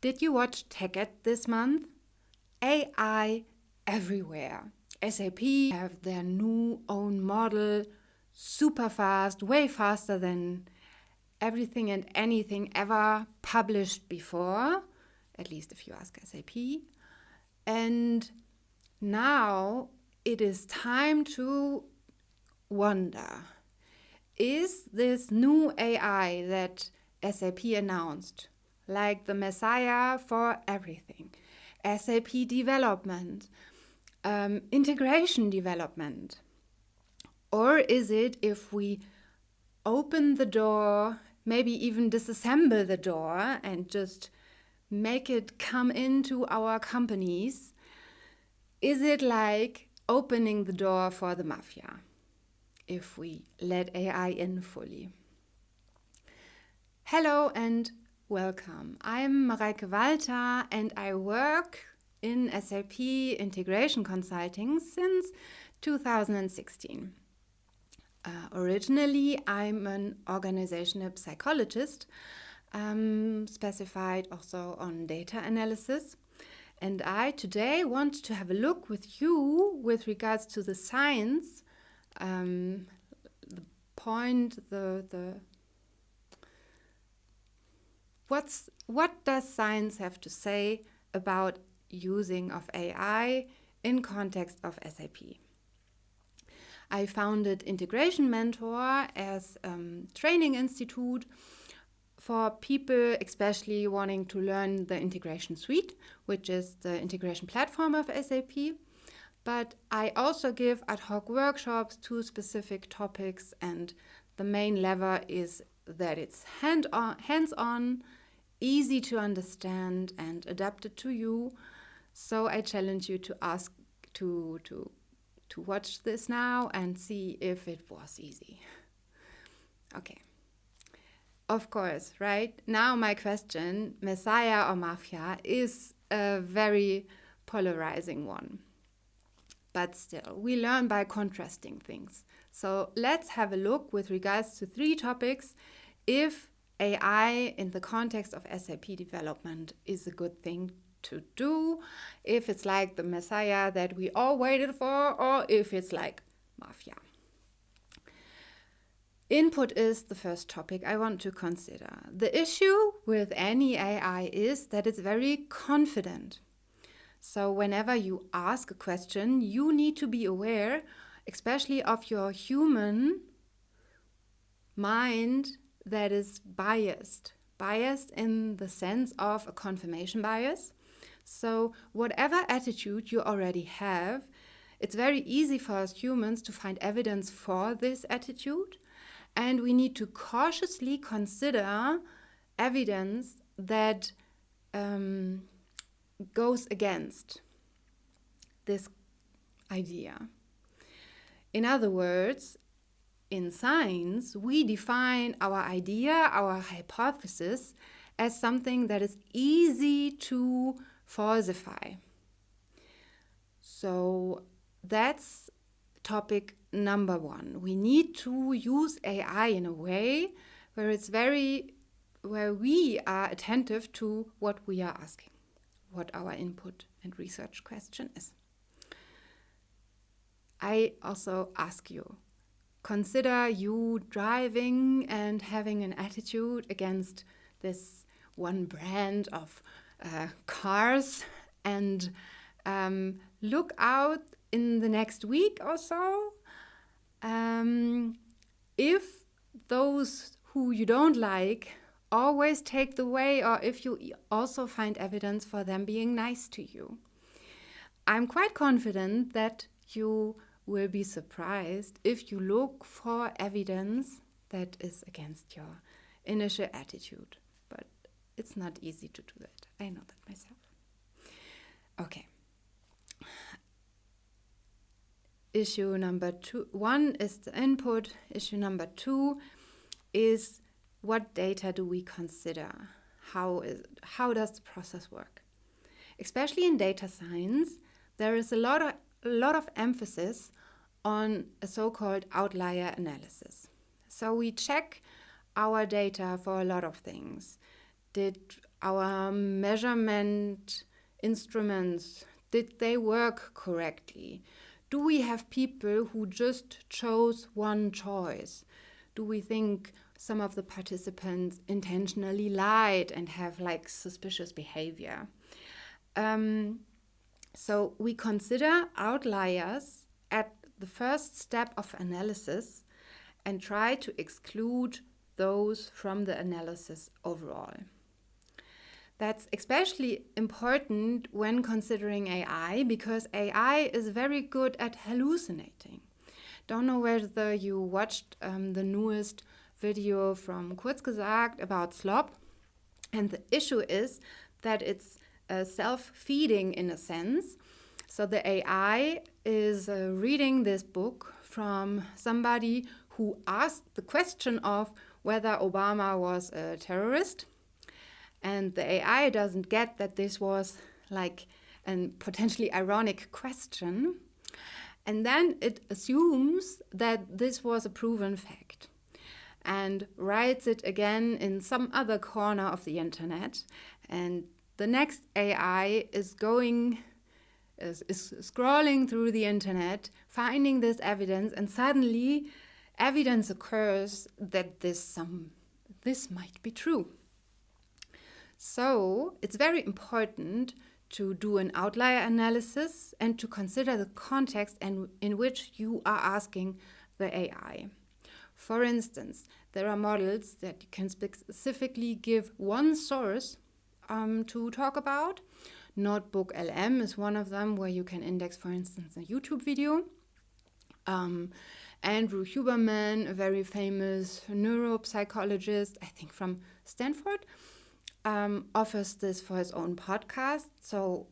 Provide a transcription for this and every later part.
Did you watch TechEd this month? AI everywhere. SAP have their new own model, super fast, way faster than everything and anything ever published before, at least if you ask SAP. And now it is time to wonder, is this new AI that SAP announced like the messiah for everything? SAP development, integration development? Or is it, if we open the door, maybe even disassemble the door and just make it come into our companies, is it like opening the door for the Mafia if we let AI in fully? Hello and welcome. I'm Mareike Walther and I work in SAP integration consulting since 2016. Originally, I'm an organizational psychologist, specified also on data analysis. And I today want to have a look with you with regards to the science, what does science have to say about using of AI in context of SAP? I founded Integration Mentor as a training institute for people especially wanting to learn the integration suite, which is the integration platform of SAP. But I also give ad hoc workshops to specific topics, and the main lever is that it's hands-on, easy to understand and adapted to you. So I challenge you to ask to watch this now and see if it was easy. Okay. Of course, right? Now my question, Messiah or Mafia, is a very polarizing one. But still, we learn by contrasting things. So let's have a look with regards to 3 topics if AI in the context of SAP development is a good thing to do, if it's like the Messiah that we all waited for, or if it's like Mafia. Input is the first topic I want to consider. The issue with any AI is that it's very confident. So whenever you ask a question, you need to be aware, especially of your human mind that is biased in the sense of a confirmation bias. So whatever attitude you already have, it's very easy for us humans to find evidence for this attitude. And we need to cautiously consider evidence that goes against this idea. In other words, in science, we define our idea, our hypothesis, as something that is easy to falsify. So that's topic number 1. We need to use AI in a way where we are attentive to what we are asking, what our input and research question is. I also ask you, consider you driving and having an attitude against this one brand of cars and look out in the next week or so. If those who you don't like always take the way, or if you also find evidence for them being nice to you, I'm quite confident that you will be surprised if you look for evidence that is against your initial attitude. But it's not easy to do that. I know that myself. Okay. Issue number 1 is the input. Issue number 2 is what data do we consider? How does the process work? Especially in data science, there is a lot of emphasis on a so-called outlier analysis. So we check our data for a lot of things. Did our measurement instruments, did they work correctly? Do we have people who just chose one choice? Do we think some of the participants intentionally lied and have like suspicious behavior? So we consider outliers at the first step of analysis and try to exclude those from the analysis overall. That's especially important when considering AI, because AI is very good at hallucinating. Don't know whether you watched the newest video from Kurzgesagt about slop. And the issue is that it's self-feeding in a sense. So the AI is reading this book from somebody who asked the question of whether Obama was a terrorist. And the AI doesn't get that this was like a potentially ironic question. And then it assumes that this was a proven fact and writes it again in some other corner of the internet. And the next AI is scrolling through the internet, finding this evidence, and suddenly evidence occurs that this might be true. So it's very important to do an outlier analysis and to consider the context in which you are asking the AI. For instance, there are models that you can specifically give one source to talk about. Notebook LM is one of them, where you can index, for instance, a YouTube video. Andrew Huberman, a very famous neuropsychologist, I think from Stanford, offers this for his own podcast. So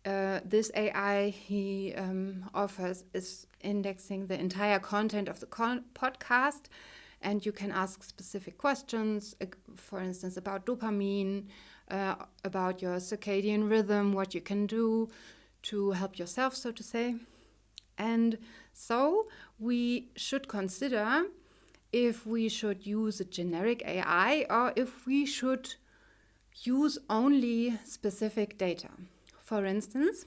this AI he offers is indexing the entire content of the podcast, and you can ask specific questions, for instance, about dopamine, about your circadian rhythm, what you can do to help yourself, so to say. And so we should consider if we should use a generic AI or if we should use only specific data. For instance,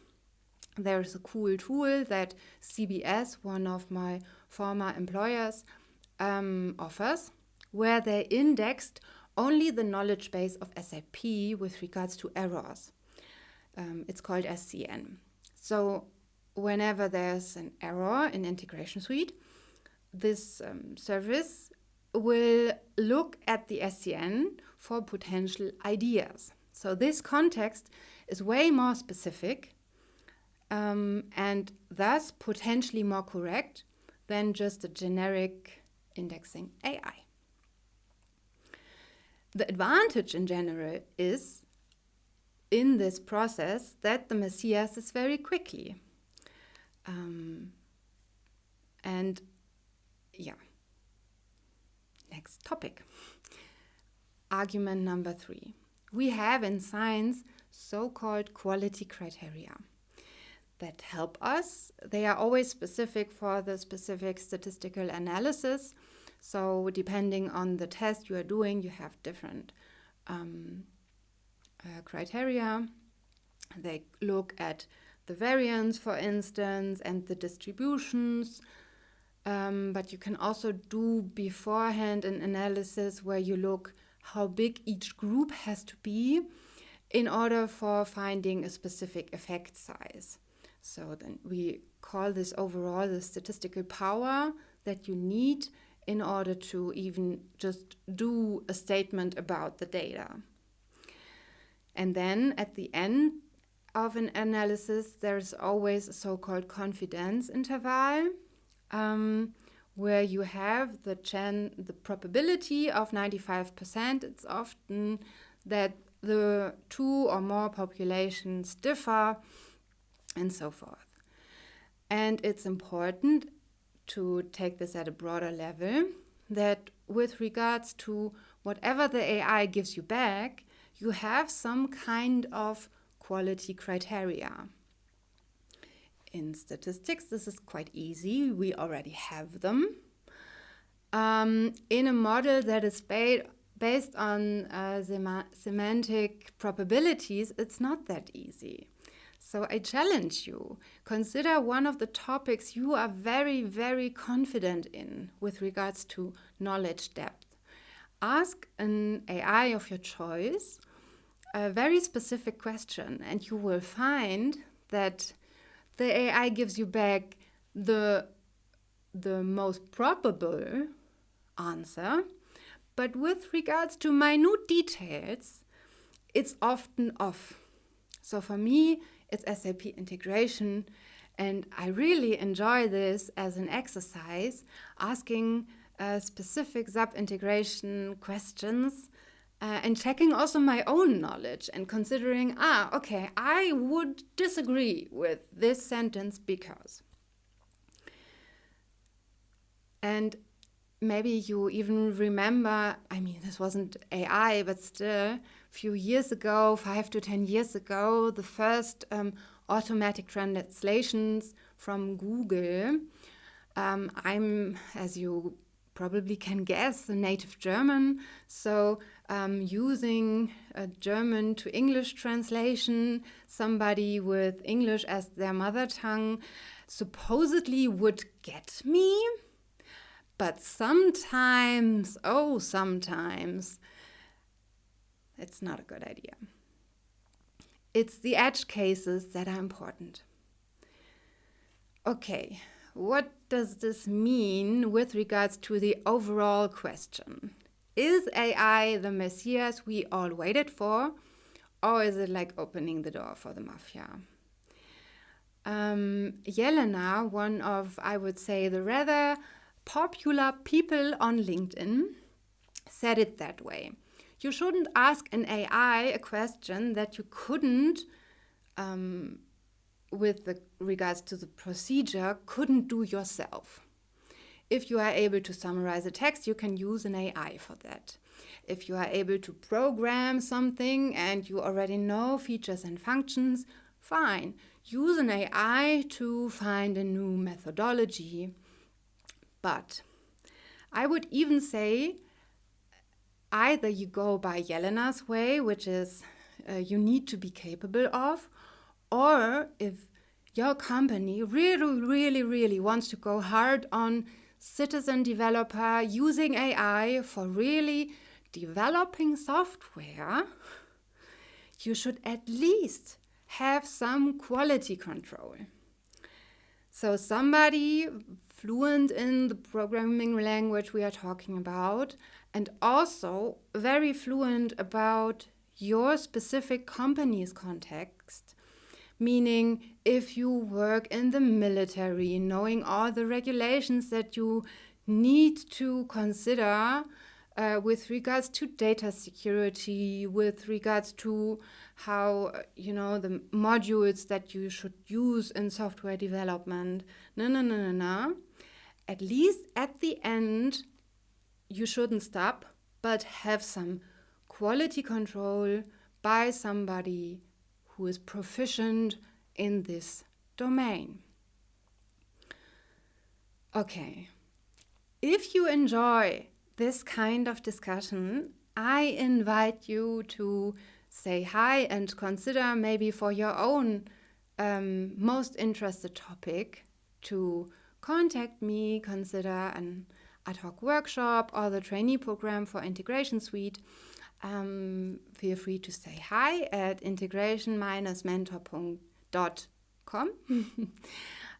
there's a cool tool that CBS, one of my former employers, offers, where they indexed only the knowledge base of SAP with regards to errors. It's called SCN. So whenever there's an error in Integration Suite, this service will look at the SCN for potential ideas. So this context is way more specific and thus potentially more correct than just a generic indexing AI. The advantage in general is in this process that the Messias is very quickly. And yeah, next topic. Argument number 3. We have in science so-called quality criteria that help us. They are always specific for the specific statistical analysis. So depending on the test you are doing, you have different criteria. They look at the variance, for instance, and the distributions. But you can also do beforehand an analysis where you look how big each group has to be in order for finding a specific effect size. So then we call this overall the statistical power that you need in order to even just do a statement about the data. And then at the end of an analysis, there's always a so-called confidence interval, where you have the probability of 95%. It's often that the two or more populations differ and so forth. And it's important to take this at a broader level, that with regards to whatever the AI gives you back, you have some kind of quality criteria. In statistics, this is quite easy. We already have them. In a model that is based on semantic probabilities, it's not that easy. So I challenge you, consider one of the topics you are very, very confident in with regards to knowledge depth. Ask an AI of your choice a very specific question, and you will find that the AI gives you back the most probable answer, but with regards to minute details, it's often off. So for me, it's SAP integration, and I really enjoy this as an exercise, asking specific sub-integration questions and checking also my own knowledge and considering, okay, I would disagree with this sentence because. And maybe you even remember, this wasn't AI, but still, a few years ago, 5 to 10 years ago, the first automatic translations from Google. I'm, as you probably can guess, a native German, so using a German to English translation, somebody with English as their mother tongue supposedly would get me. But sometimes, it's not a good idea. It's the edge cases that are important. Okay, what does this mean with regards to the overall question? Is AI the messiah we all waited for, or is it like opening the door for the mafia? Jelena, one of, I would say, the rather popular people on LinkedIn, said it that way. You shouldn't ask an AI a question that you couldn't, with regards to the procedure, couldn't do yourself. If you are able to summarize a text, you can use an AI for that. If you are able to program something and you already know features and functions, fine. Use an AI to find a new methodology. But I would even say either you go by Jelena's way, which is you need to be capable of, or if your company really wants to go hard on citizen developer using AI for really developing software, you should at least have some quality control. So somebody fluent in the programming language we are talking about, and also very fluent about your specific company's context, meaning if you work in the military, knowing all the regulations that you need to consider with regards to data security, with regards to how, the modules that you should use in software development. No. At least at the end, you shouldn't stop, but have some quality control by somebody who is proficient in this domain. Okay, if you enjoy this kind of discussion, I invite you to say hi and consider maybe for your own most interested topic to contact me, consider an ad hoc workshop or the trainee program for Integration Suite. Feel free to say hi at integration-mentor.com.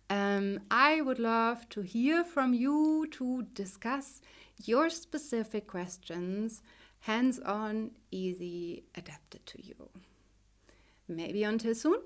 I would love to hear from you to discuss your specific questions, hands-on, easy, adapted to you. Maybe until soon.